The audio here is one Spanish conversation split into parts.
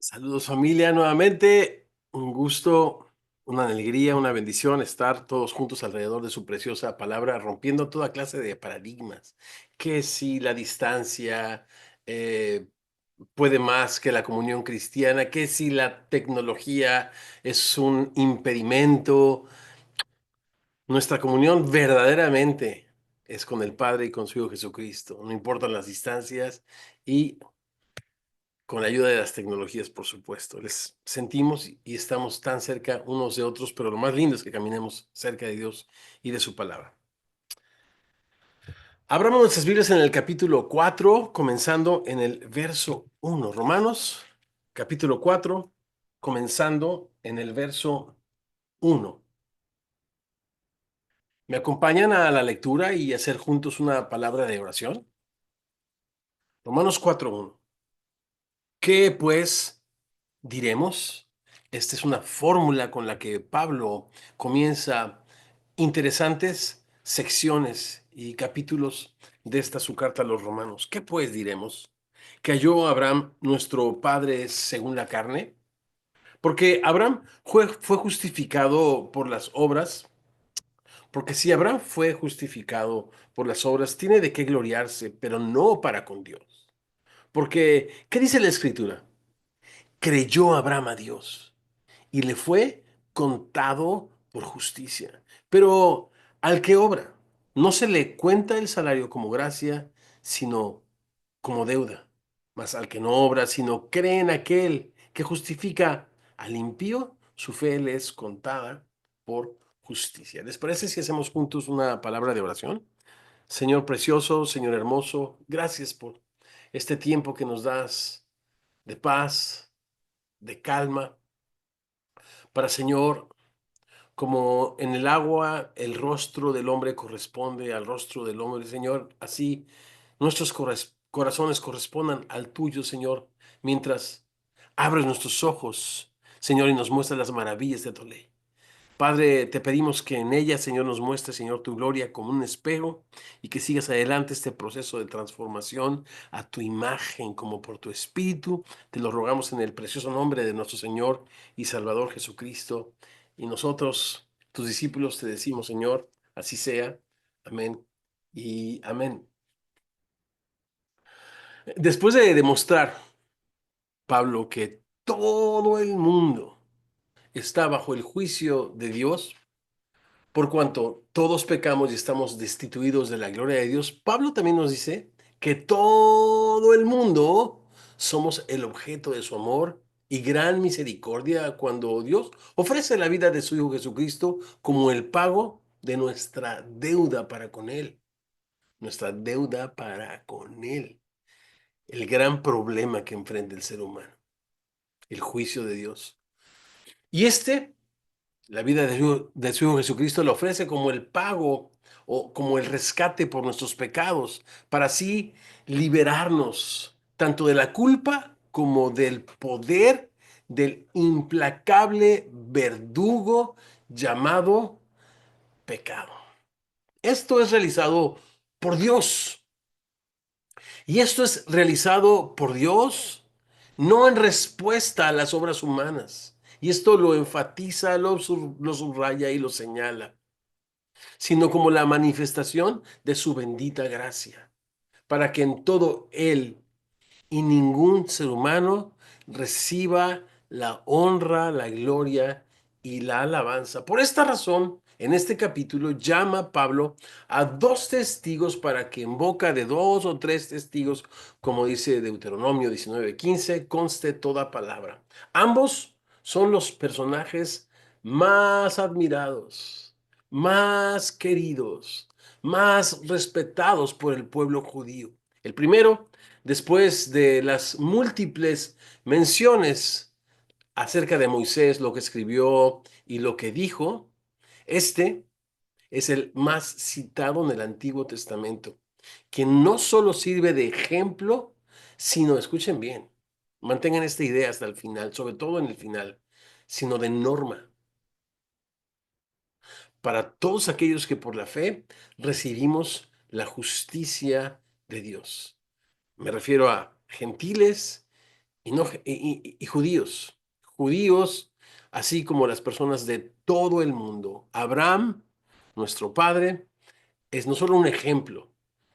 Saludos familia, nuevamente un gusto, una alegría, una bendición estar todos juntos alrededor de su preciosa palabra, rompiendo toda clase de paradigmas. Que si la distancia eh, puede más que la comunión cristiana, que si la tecnología es un impedimento, nuestra comunión verdaderamente es con el Padre y con su Hijo Jesucristo. No importan las distancias y con la ayuda de las tecnologías, por supuesto. Les sentimos y estamos tan cerca unos de otros, pero lo más lindo es que caminemos cerca de Dios y de su palabra. Abramos nuestras Biblias en el capítulo 4, comenzando en el verso 1. Romanos, capítulo 4, comenzando en el verso 1. ¿Me acompañan a la lectura y hacer juntos una palabra de oración? Romanos 4:1. ¿Qué pues diremos? Esta es una fórmula con la que Pablo comienza interesantes secciones y capítulos de esta su carta a los romanos. ¿Qué pues diremos? ¿Que halló Abraham nuestro padre según la carne? Porque Abraham fue justificado por las obras, porque si Abraham fue justificado por las obras, tiene de qué gloriarse, pero no para con Dios. Porque, ¿qué dice la Escritura? Creyó Abraham a Dios y le fue contado por justicia. Pero al que obra, no se le cuenta el salario como gracia, sino como deuda. Mas al que no obra, sino cree en aquel que justifica al impío, su fe le es contada por justicia. ¿Les parece si hacemos juntos una palabra de oración? Señor precioso, Señor hermoso, gracias por este tiempo que nos das de paz, de calma, para, Señor, como en el agua el rostro del hombre corresponde al rostro del hombre, Señor, así nuestros corazones correspondan al tuyo, Señor, mientras abres nuestros ojos, Señor, y nos muestras las maravillas de tu ley. Padre, te pedimos que en ella, Señor, nos muestre, Señor, tu gloria como un espejo y que sigas adelante este proceso de transformación a tu imagen como por tu espíritu. Te lo rogamos en el precioso nombre de nuestro Señor y Salvador Jesucristo. Y nosotros, tus discípulos, te decimos, Señor, así sea. Amén y amén. Después de demostrar, Pablo, que todo el mundo está bajo el juicio de Dios, por cuanto todos pecamos y estamos destituidos de la gloria de Dios, Pablo también nos dice que todo el mundo somos el objeto de su amor y gran misericordia cuando Dios ofrece la vida de su Hijo Jesucristo como el pago de nuestra deuda para con Él. Nuestra deuda para con Él. El gran problema que enfrenta el ser humano, el juicio de Dios. Y la vida de su Hijo Jesucristo lo ofrece como el pago o como el rescate por nuestros pecados, para así liberarnos tanto de la culpa como del poder del implacable verdugo llamado pecado. Esto es realizado por Dios. Y esto es realizado por Dios, no en respuesta a las obras humanas. Y esto lo enfatiza, lo subraya y lo señala, sino como la manifestación de su bendita gracia, para que en todo Él y ningún ser humano reciba la honra, la gloria y la alabanza. Por esta razón, en este capítulo llama Pablo a dos testigos para que en boca de dos o tres testigos, como dice Deuteronomio 19:15, conste toda palabra. Ambos son los personajes más admirados, más queridos, más respetados por el pueblo judío. El primero, después de las múltiples menciones acerca de Moisés, lo que escribió y lo que dijo, este es el más citado en el Antiguo Testamento, que no solo sirve de ejemplo, sino, escuchen bien, mantengan esta idea hasta el final, sobre todo en el final, sino de norma para todos aquellos que por la fe recibimos la justicia de Dios. Me refiero a gentiles y, no, y judíos, judíos, así como las personas de todo el mundo. Abraham, nuestro padre, es no solo un ejemplo,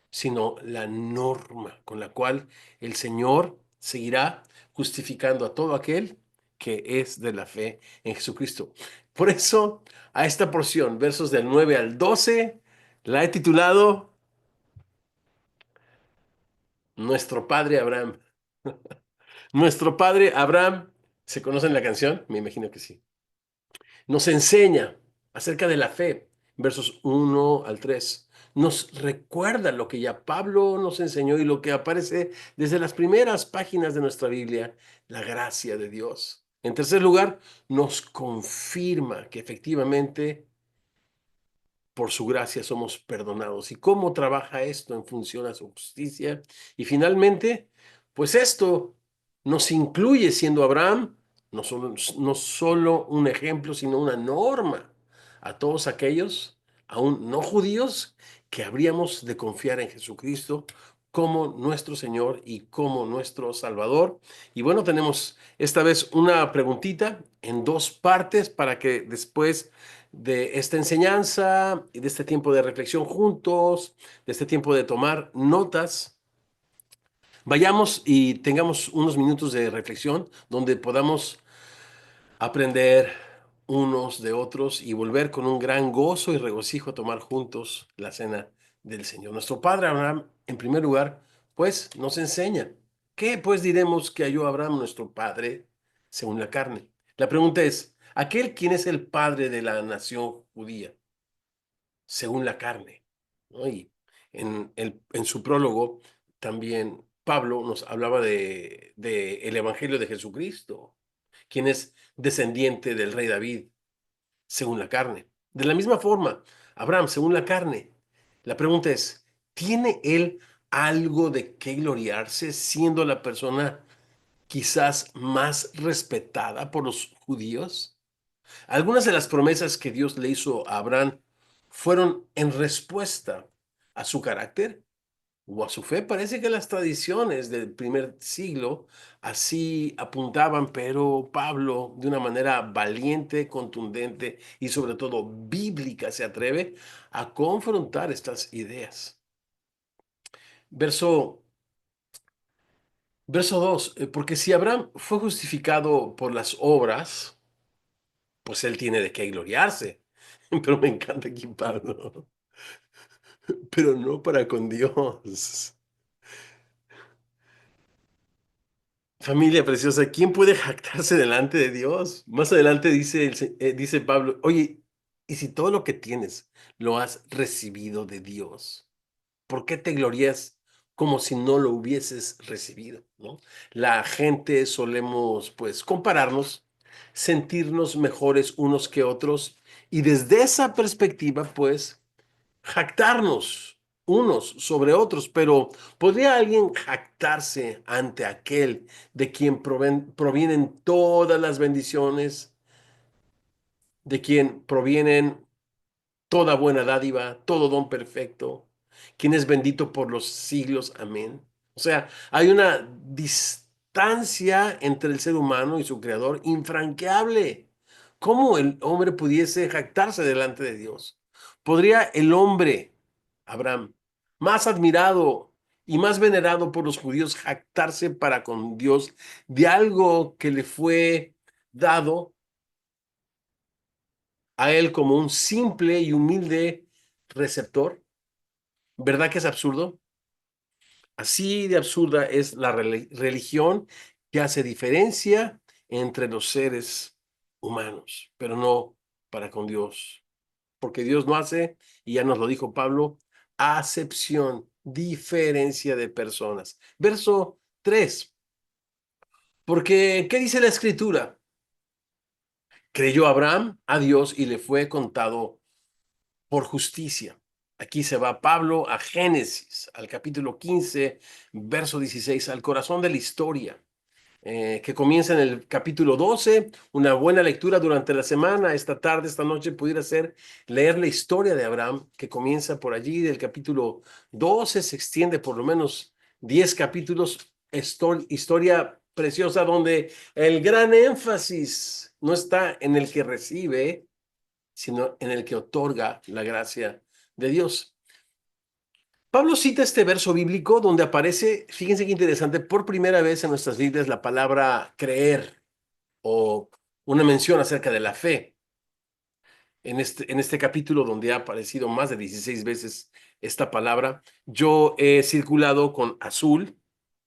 sino la norma con la cual el Señor seguirá justificando a todo aquel que es de la fe en Jesucristo. Por eso, a esta porción, versos del 9 al 12, la he titulado Nuestro Padre Abraham. Nuestro Padre Abraham, ¿se conocen la canción? Me imagino que sí. Nos enseña acerca de la fe, versos 1 al 3. Nos recuerda lo que ya Pablo nos enseñó y lo que aparece desde las primeras páginas de nuestra Biblia, la gracia de Dios. En tercer lugar, nos confirma que efectivamente por su gracia somos perdonados. ¿Y cómo trabaja esto en función a su justicia? Y finalmente, pues esto nos incluye siendo Abraham no solo un ejemplo, sino una norma a todos aquellos, aún no judíos, que habríamos de confiar en Jesucristo como nuestro Señor y como nuestro Salvador. Y bueno, tenemos esta vez una preguntita en dos partes para que después de esta enseñanza y de este tiempo de reflexión juntos, de este tiempo de tomar notas, vayamos y tengamos unos minutos de reflexión donde podamos aprender unos de otros y volver con un gran gozo y regocijo a tomar juntos la cena del Señor. Nuestro Padre Abraham, en primer lugar, pues nos enseña. ¿Qué pues diremos que halló Abraham, nuestro Padre, según la carne? La pregunta es, ¿aquel quién es el Padre de la nación judía? Según la carne, ¿no? Y en su prólogo también Pablo nos hablaba de el Evangelio de Jesucristo, quien es descendiente del rey David, según la carne. De la misma forma, Abraham, según la carne. La pregunta es, ¿tiene él algo de qué gloriarse siendo la persona quizás más respetada por los judíos? Algunas de las promesas que Dios le hizo a Abraham fueron en respuesta a su carácter o a su fe. Parece que las tradiciones del primer siglo así apuntaban, pero Pablo, de una manera valiente, contundente y sobre todo bíblica, se atreve a confrontar estas ideas. Verso, verso 2, porque si Abraham fue justificado por las obras, pues él tiene de qué gloriarse. Pero me encanta aquí Pablo, pero no para con Dios. Familia preciosa, ¿quién puede jactarse delante de Dios? Más adelante dice Pablo, oye, ¿y si todo lo que tienes lo has recibido de Dios? ¿Por qué te glorías como si no lo hubieses recibido? ¿No? La gente solemos, pues, compararnos, sentirnos mejores unos que otros, y desde esa perspectiva, pues, jactarnos unos sobre otros, pero ¿podría alguien jactarse ante aquel de quien provienen todas las bendiciones, de quien provienen toda buena dádiva, todo don perfecto, quien es bendito por los siglos? Amén. O sea, hay una distancia entre el ser humano y su creador infranqueable. ¿Cómo el hombre pudiese jactarse delante de Dios? ¿Podría el hombre, Abraham, más admirado y más venerado por los judíos, jactarse para con Dios de algo que le fue dado a él como un simple y humilde receptor? ¿Verdad que es absurdo? Así de absurda es la religión que hace diferencia entre los seres humanos, pero no para con Dios, porque Dios no hace, y ya nos lo dijo Pablo, acepción, diferencia de personas. Verso 3, porque ¿qué dice la Escritura? Creyó Abraham a Dios y le fue contado por justicia. Aquí se va Pablo a Génesis, al capítulo 15, verso 16, al corazón de la historia, que comienza en el capítulo 12. Una buena lectura durante la semana, esta tarde, esta noche, pudiera ser leer la historia de Abraham, que comienza por allí, del capítulo 12, se extiende por lo menos 10 capítulos, historia preciosa donde el gran énfasis no está en el que recibe, sino en el que otorga la gracia de Dios. Pablo cita este verso bíblico donde aparece, fíjense qué interesante, por primera vez en nuestras Biblias la palabra creer o una mención acerca de la fe. En este capítulo donde ha aparecido más de 16 veces esta palabra, yo he circulado con azul,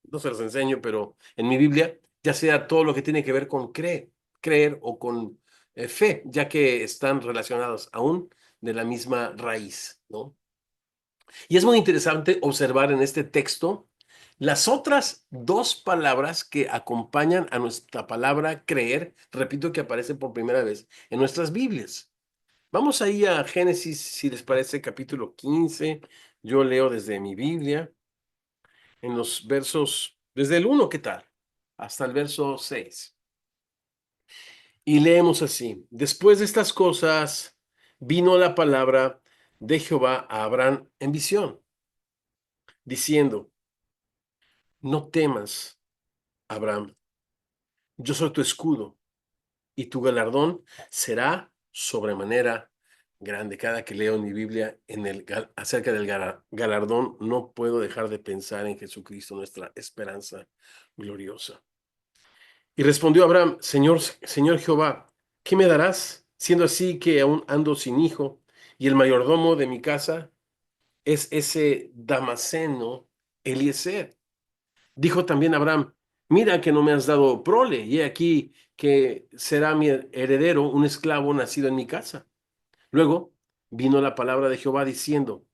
no se los enseño, pero en mi Biblia, ya sea todo lo que tiene que ver con creer o con fe, ya que están relacionados aún de la misma raíz, ¿no? Y es muy interesante observar en este texto las otras dos palabras que acompañan a nuestra palabra creer, repito que aparece por primera vez en nuestras Biblias. Vamos ahí a Génesis, si les parece, capítulo 15. Yo leo desde mi Biblia, en los versos, desde el 1, ¿qué tal? Hasta el verso 6. Y leemos así: después de estas cosas, vino la palabra de Jehová a Abraham en visión, diciendo: no temas, Abraham, yo soy tu escudo, y tu galardón será sobremanera grande. Cada que leo en mi Biblia acerca del galardón, no puedo dejar de pensar en Jesucristo, nuestra esperanza gloriosa. Y respondió Abraham: Señor Jehová, ¿qué me darás, siendo así que aún ando sin hijo, y el mayordomo de mi casa es ese Damaseno Eliezer? Dijo también Abraham: mira que no me has dado prole, y he aquí que será mi heredero un esclavo nacido en mi casa. Luego vino la palabra de Jehová diciendo: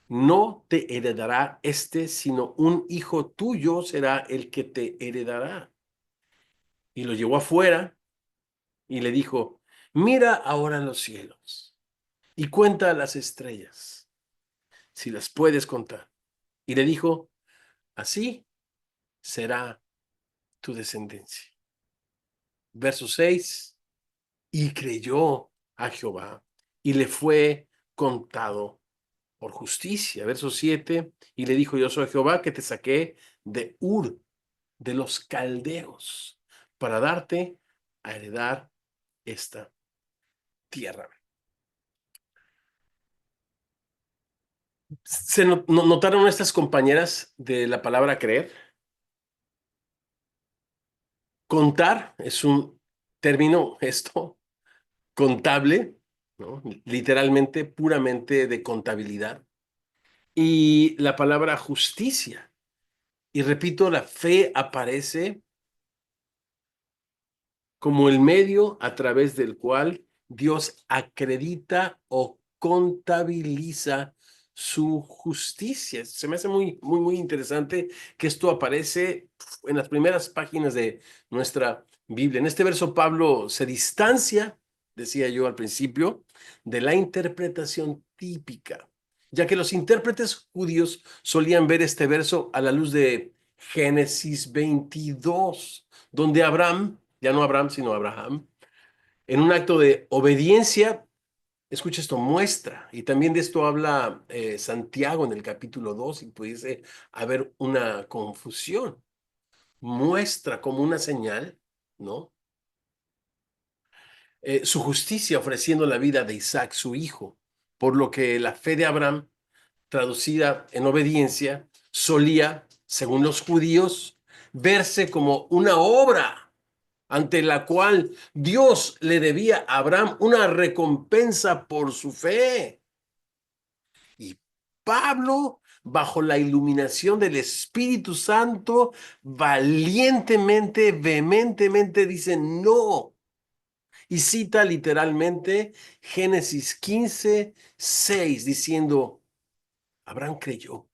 no te heredará este, sino un hijo tuyo será el que te heredará. Y lo llevó afuera y le dijo: mira ahora los cielos y cuenta las estrellas, si las puedes contar. Y le dijo: así será tu descendencia. Verso 6. Y creyó a Jehová y le fue contado por justicia. Verso 7. Y le dijo: yo soy Jehová que te saqué de Ur, de los caldeos, para darte a heredar esta tierra. ¿Se notaron estas compañeras de la palabra creer? Contar es un término, esto, contable, ¿no? Literalmente, puramente de contabilidad. Y la palabra justicia. Y repito, la fe aparece como el medio a través del cual Dios acredita o contabiliza su justicia. Se me hace muy, muy, muy interesante que esto aparece en las primeras páginas de nuestra Biblia. En este verso, Pablo se distancia, decía yo al principio, de la interpretación típica, ya que los intérpretes judíos solían ver este verso a la luz de Génesis 22, donde Abraham, ya no Abraham, sino Abraham, en un acto de obediencia, escucha esto, muestra, y también de esto habla Santiago en el capítulo 2, y pudiese haber una confusión, muestra como una señal, ¿no? Su justicia ofreciendo la vida de Isaac, su hijo, por lo que la fe de Abraham, traducida en obediencia, solía, según los judíos, verse como una obra ante la cual Dios le debía a Abraham una recompensa por su fe. Y Pablo, bajo la iluminación del Espíritu Santo, valientemente, vehementemente dice no. Y cita literalmente Génesis 15:6, diciendo: Abraham creyó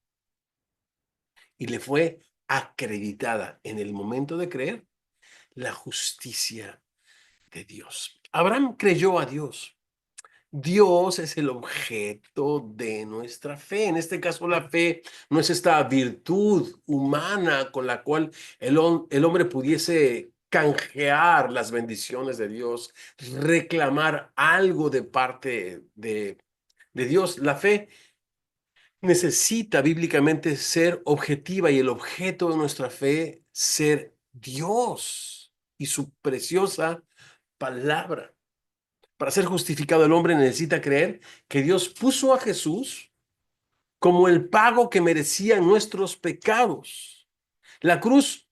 y le fue acreditada en el momento de creer la justicia de Dios. Abraham creyó a Dios. Dios es el objeto de nuestra fe. En este caso, la fe no es esta virtud humana con la cual el hombre pudiese canjear las bendiciones de Dios, reclamar algo de parte de Dios. La fe necesita bíblicamente ser objetiva y el objeto de nuestra fe ser Dios y su preciosa palabra. Para ser justificado el hombre necesita creer que Dios puso a Jesús como el pago que merecían nuestros pecados. La cruz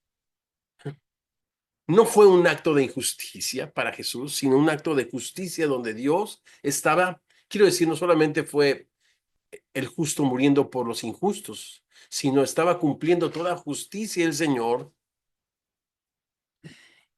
no fue un acto de injusticia para Jesús, sino un acto de justicia donde Dios estaba, quiero decir, no solamente fue el justo muriendo por los injustos, sino estaba cumpliendo toda justicia el Señor.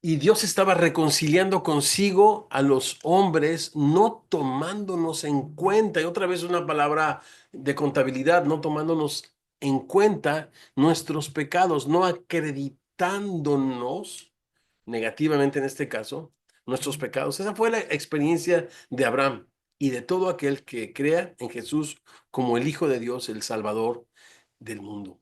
Y Dios estaba reconciliando consigo a los hombres, no tomándonos en cuenta, y otra vez una palabra de contabilidad, no tomándonos en cuenta nuestros pecados, no acreditándonos negativamente en este caso nuestros pecados. Esa fue la experiencia de Abraham y de todo aquel que crea en Jesús como el Hijo de Dios, el Salvador del mundo.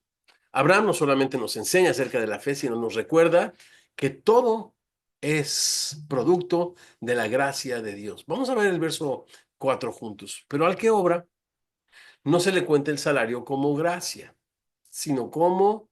Abraham no solamente nos enseña acerca de la fe, sino nos recuerda que todo es producto de la gracia de Dios. Vamos a ver el verso 4 juntos. Pero al que obra, no se le cuenta el salario como gracia, sino como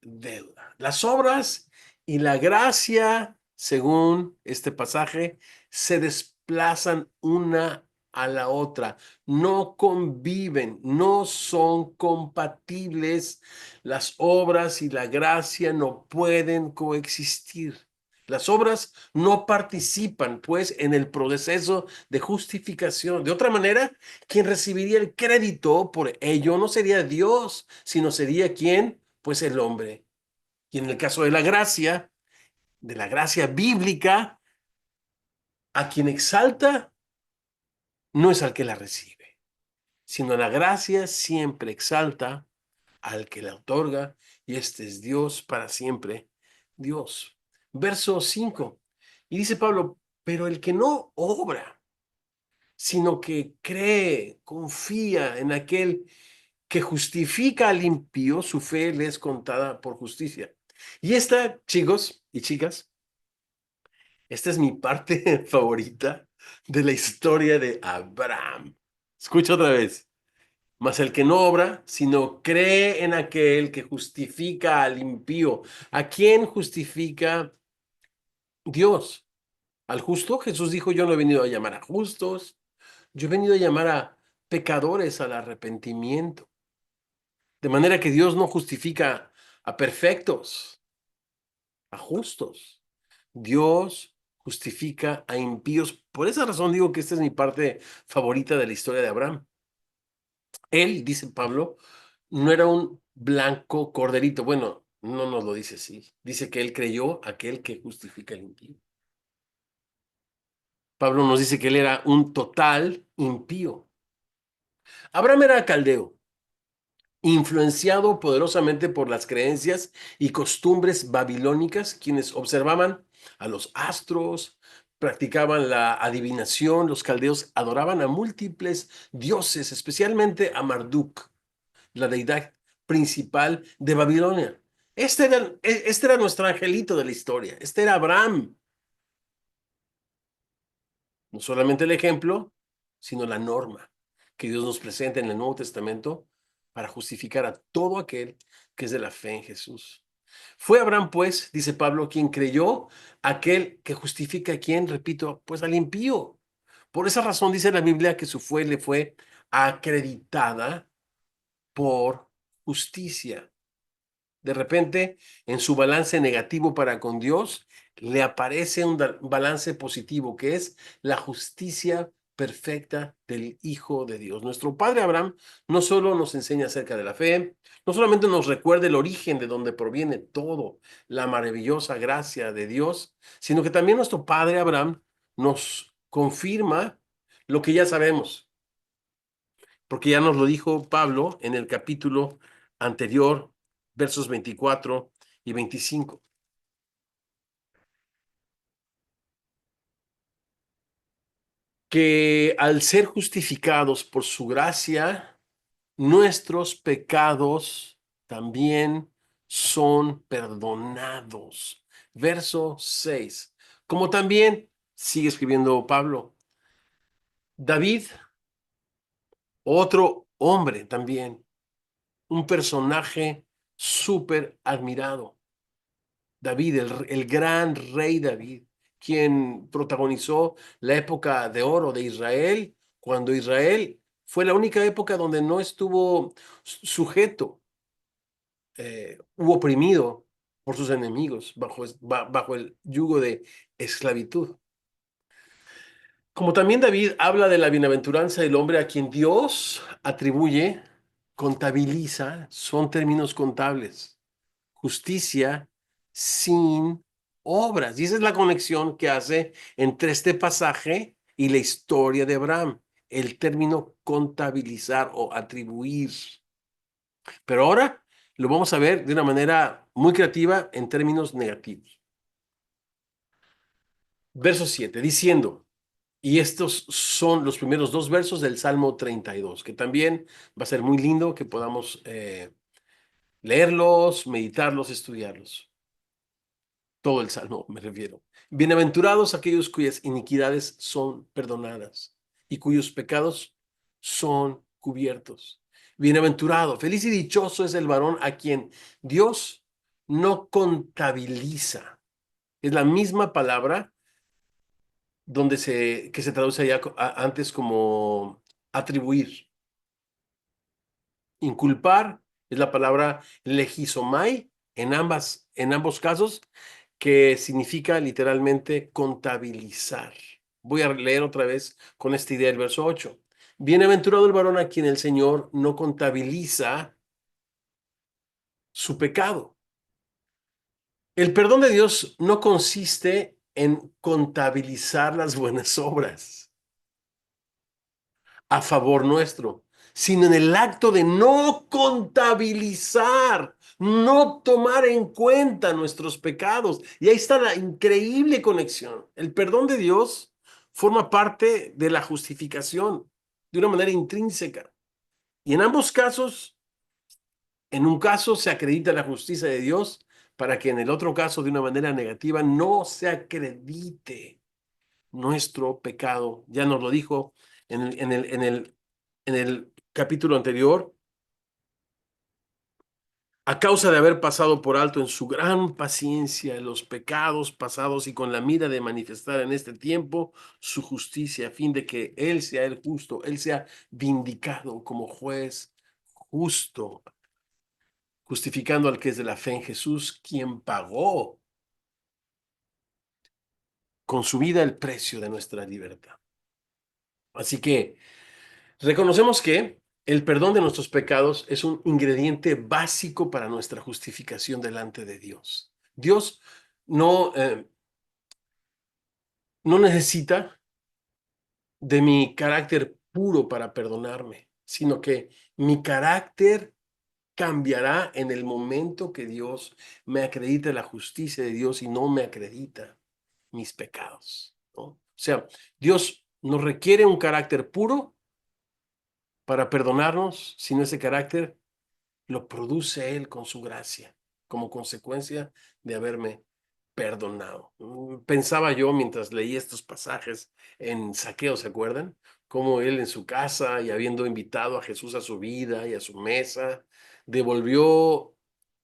deuda. Las obras y la gracia, según este pasaje, se desplazan una a la otra, no conviven, no son compatibles. Las obras y la gracia no pueden coexistir. Las obras no participan, pues, en el proceso de justificación. De otra manera, quien recibiría el crédito por ello no sería Dios, sino sería ¿quién? Pues el hombre. Y en el caso de la gracia bíblica, a quien exalta no es al que la recibe, sino la gracia siempre exalta al que la otorga, y este es Dios para siempre, Dios. Verso 5. Y dice Pablo, pero el que no obra, sino que cree, confía en aquel que justifica al impío, su fe le es contada por justicia. Y esta, chicos y chicas, esta es mi parte favorita de la historia de Abraham. Escucha otra vez. Mas el que no obra, sino cree en aquel que justifica al impío. ¿A quién justifica Dios? ¿Al justo? Jesús dijo, yo no he venido a llamar a justos, yo he venido a llamar a pecadores al arrepentimiento. De manera que Dios no justifica a perfectos, a justos. Dios justifica a impíos. Por esa razón digo que esta es mi parte favorita de la historia de Abraham. Él, dice Pablo, no era un blanco corderito. Bueno, no nos lo dice así. Dice que él creyó aquel que justifica al impío. Pablo nos dice que él era un total impío. Abraham era caldeo, influenciado poderosamente por las creencias y costumbres babilónicas, quienes observaban a los astros, practicaban la adivinación. Los caldeos adoraban a múltiples dioses, especialmente a Marduk, la deidad principal de Babilonia. Este era nuestro angelito de la historia. Este era Abraham. No solamente el ejemplo, sino la norma que Dios nos presenta en el Nuevo Testamento para justificar a todo aquel que es de la fe en Jesús. Fue Abraham, pues, dice Pablo, quien creyó, aquel que justifica a quien, repito, pues al impío. Por esa razón dice la Biblia que su fe le fue acreditada por justicia. De repente, en su balance negativo para con Dios, le aparece un balance positivo, que es la justicia perfecta del Hijo de Dios. Nuestro Padre Abraham no solo nos enseña acerca de la fe, no solamente nos recuerda el origen de donde proviene todo, la maravillosa gracia de Dios, sino que también nuestro Padre Abraham nos confirma lo que ya sabemos, porque ya nos lo dijo Pablo en el capítulo anterior, versos 24 y 25, que al ser justificados por su gracia, nuestros pecados también son perdonados. Verso 6. Como también, sigue escribiendo Pablo, David, otro hombre también, un personaje súper admirado. David, el gran rey David, quien protagonizó la época de oro de Israel, cuando Israel fue la única época donde no estuvo sujeto u oprimido por sus enemigos bajo el yugo de esclavitud. Como también David habla de la bienaventuranza del hombre a quien Dios atribuye, contabiliza, son términos contables, justicia sin obras. Y esa es la conexión que hace entre este pasaje y la historia de Abraham, el término contabilizar o atribuir. Pero ahora lo vamos a ver de una manera muy creativa en términos negativos. Verso 7, diciendo, y estos son los primeros dos versos del Salmo 32, que también va a ser muy lindo que podamos leerlos, meditarlos, estudiarlos. Todo el Salmo me refiero. Bienaventurados aquellos cuyas iniquidades son perdonadas y cuyos pecados son cubiertos. Bienaventurado, feliz y dichoso es el varón a quien Dios no contabiliza. Es la misma palabra que se traduce allá antes como atribuir. Inculpar es la palabra legisomai en ambos casos, que significa literalmente contabilizar. Voy a leer otra vez con esta idea el verso 8. Bienaventurado el varón a quien el Señor no contabiliza su pecado. El perdón de Dios no consiste en contabilizar las buenas obras a favor nuestro, sino en el acto de no contabilizar, no tomar en cuenta nuestros pecados. Y ahí está la increíble conexión. El perdón de Dios forma parte de la justificación de una manera intrínseca. Y en ambos casos, en un caso se acredita la justicia de Dios para que en el otro caso, de una manera negativa, no se acredite nuestro pecado. Ya nos lo dijo en el capítulo anterior. A causa de haber pasado por alto en su gran paciencia los pecados pasados y con la mira de manifestar en este tiempo su justicia, a fin de que Él sea el justo, Él sea vindicado como juez justo, justificando al que es de la fe en Jesús, quien pagó con su vida el precio de nuestra libertad. Así que reconocemos que el perdón de nuestros pecados es un ingrediente básico para nuestra justificación delante de Dios. Dios no, no necesita de mi carácter puro para perdonarme, sino que mi carácter cambiará en el momento que Dios me acredite la justicia de Dios y no me acredita mis pecados, ¿no? O sea, Dios nos requiere un carácter puro para perdonarnos, sino ese carácter lo produce Él con su gracia, como consecuencia de haberme perdonado. Pensaba yo mientras leía estos pasajes en Zaqueo, ¿se acuerdan? Cómo él en su casa y habiendo invitado a Jesús a su vida y a su mesa, devolvió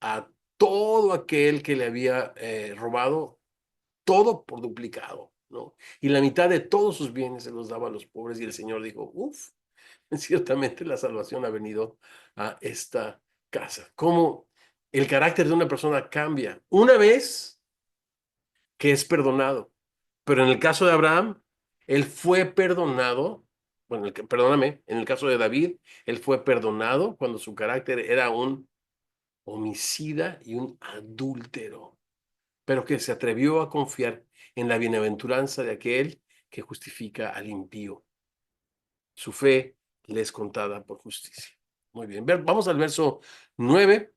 a todo aquel que le había robado, todo por duplicado, ¿no? Y la mitad de todos sus bienes se los daba a los pobres y el Señor dijo, uff, ciertamente la salvación ha venido a esta casa. Cómo el carácter de una persona cambia una vez que es perdonado. Pero en el caso de Abraham, él fue perdonado, bueno, perdóname, en el caso de David, él fue perdonado cuando su carácter era un homicida y un adúltero, pero que se atrevió a confiar en la bienaventuranza de aquel que justifica al impío. Su fe le es contada por justicia. Muy bien, vamos al verso 9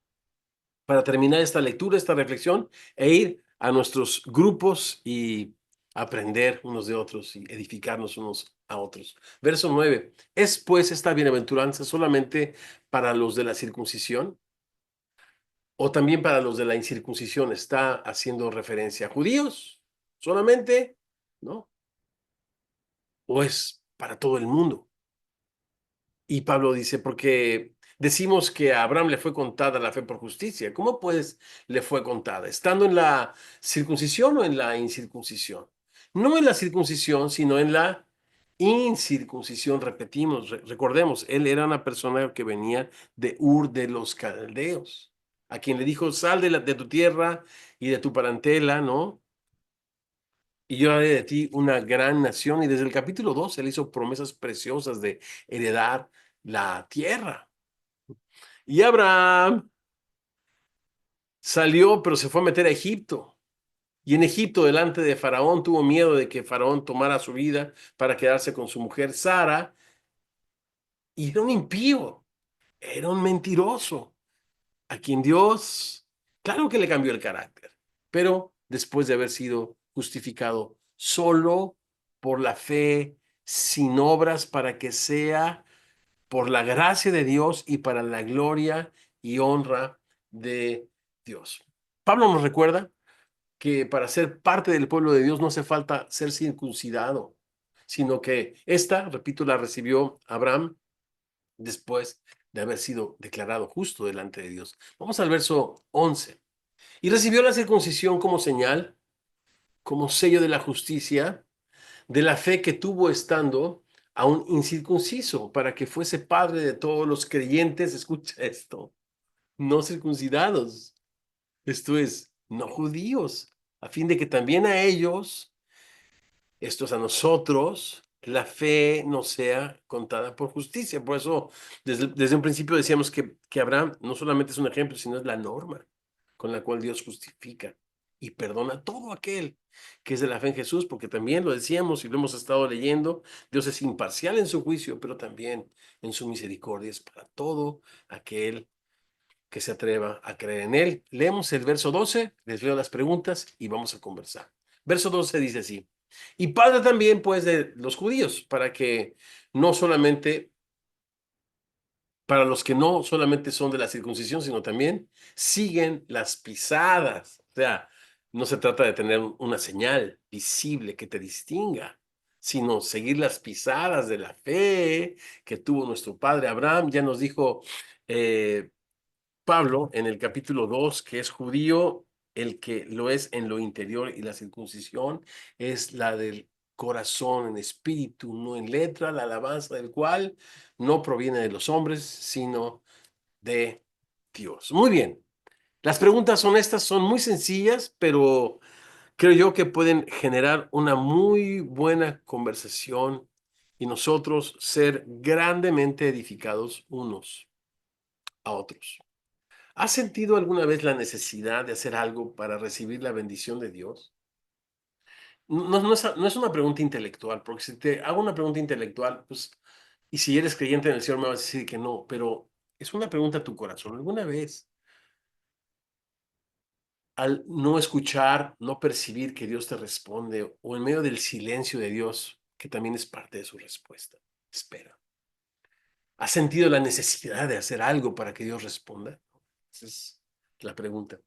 para terminar esta lectura, esta reflexión e ir a nuestros grupos y aprender unos de otros y edificarnos unos a otros. Verso 9. ¿Es pues esta bienaventuranza solamente para los de la circuncisión o también para los de la incircuncisión? ¿Está haciendo referencia a judíos solamente? ¿No? ¿O es para todo el mundo? Y Pablo dice, porque decimos que a Abraham le fue contada la fe por justicia. ¿Cómo pues le fue contada? ¿Estando en la circuncisión o en la incircuncisión? No en la circuncisión, sino en la incircuncisión. Repetimos, recordemos, él era una persona que venía de Ur de los Caldeos, a quien le dijo, sal de tu tierra y de tu parentela, ¿no? Y yo haré de ti una gran nación. Y desde el capítulo 2 él hizo promesas preciosas de heredar la tierra. Y Abraham salió, pero se fue a meter a Egipto. Y en Egipto, delante de Faraón, tuvo miedo de que Faraón tomara su vida para quedarse con su mujer Sara. Y era un impío, era un mentiroso, a quien Dios, claro que le cambió el carácter, pero después de haber sido justificado solo por la fe, sin obras, para que sea por la gracia de Dios y para la gloria y honra de Dios. Pablo nos recuerda que para ser parte del pueblo de Dios no hace falta ser circuncidado, sino que esta, repito, la recibió Abraham después de haber sido declarado justo delante de Dios. Vamos al verso 11. Y recibió la circuncisión como señal, como sello de la justicia, de la fe que tuvo estando aún incircunciso, para que fuese padre de todos los creyentes, escucha esto, no circuncidados, esto es, no judíos, a fin de que también a ellos, esto es a nosotros, la fe no sea contada por justicia. Por eso, desde un principio decíamos que Abraham no solamente es un ejemplo, sino es la norma con la cual Dios justifica y perdona a todo aquel que es de la fe en Jesús, porque también lo decíamos y lo hemos estado leyendo, Dios es imparcial en su juicio, pero también en su misericordia es para todo aquel que se atreva a creer en él. Leemos el verso 12, les leo las preguntas y vamos a conversar. Verso 12 dice así, y padre también pues de los judíos, no solamente, para los que no solamente son de la circuncisión, sino también siguen las pisadas. O sea, no se trata de tener una señal visible que te distinga, sino seguir las pisadas de la fe que tuvo nuestro padre Abraham. Ya nos dijo Pablo en el capítulo 2 que es judío, el que lo es en lo interior, y la circuncisión es la del corazón, en espíritu, no en letra, la alabanza del cual no proviene de los hombres, sino de Dios. Muy bien, las preguntas son estas, son muy sencillas, pero creo yo que pueden generar una muy buena conversación y nosotros ser grandemente edificados unos a otros. ¿Has sentido alguna vez la necesidad de hacer algo para recibir la bendición de Dios? No es una pregunta intelectual, porque si te hago una pregunta intelectual, pues, y si eres creyente en el Señor me vas a decir que no, pero es una pregunta a tu corazón. ¿Alguna vez, al no escuchar, no percibir que Dios te responde, o en medio del silencio de Dios, que también es parte de su respuesta, espera, has sentido la necesidad de hacer algo para que Dios responda? Esa es la pregunta.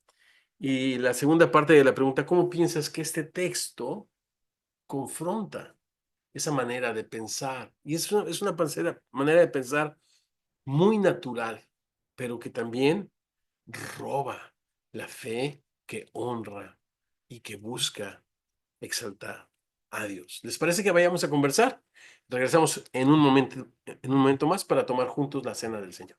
Y la segunda parte de la pregunta, ¿cómo piensas que este texto confronta esa manera de pensar? Y es una manera de pensar muy natural, pero que también roba la fe que honra y que busca exaltar a Dios. ¿Les parece que vayamos a conversar? Regresamos en un momento más para tomar juntos la cena del Señor.